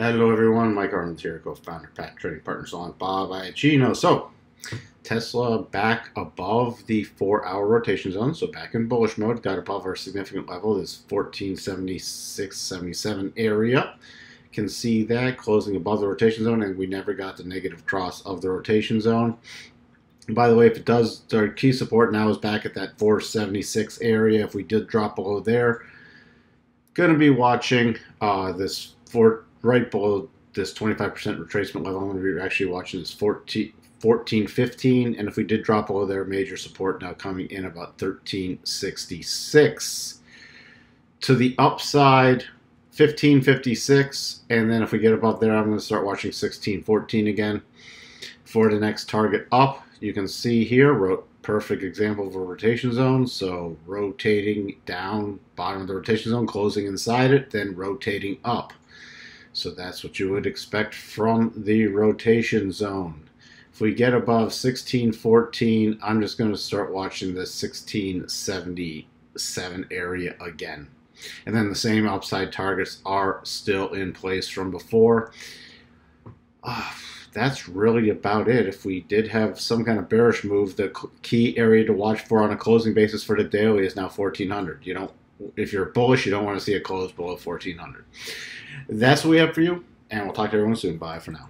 Hello everyone, Mike AROON here, co-founder, Pat Trading Partners on Bob Iacino. So, Tesla back above the 4-hour rotation zone, so back in bullish mode, got above our significant level, this 1476.77 area. Can see that closing above the rotation zone, and we never got the negative cross of the rotation zone. And by the way, if it does, our key support now is back at that 476 area. If we did drop below there, going to be watching this right below this 25% retracement level. I'm going to be actually watching this 14.15, and if we did drop below there, major support now coming in about 13.66. To the upside, 15.56, and then if we get above there, I'm going to start watching 16.14 again for the next target up. You can see here, perfect example of a rotation zone. So rotating down, bottom of the rotation zone, closing inside it, then rotating up. So that's what you would expect from the rotation zone. If we get above 16.14, I'm just going to start watching the 16.77 area again. And then the same upside targets are still in place from before. That's really about it. If we did have some kind of bearish move, the key area to watch for on a closing basis for the daily is now 1400. If you're bullish, you don't want to see a close below 1400. That's what we have for you, and we'll talk to everyone soon. Bye for now.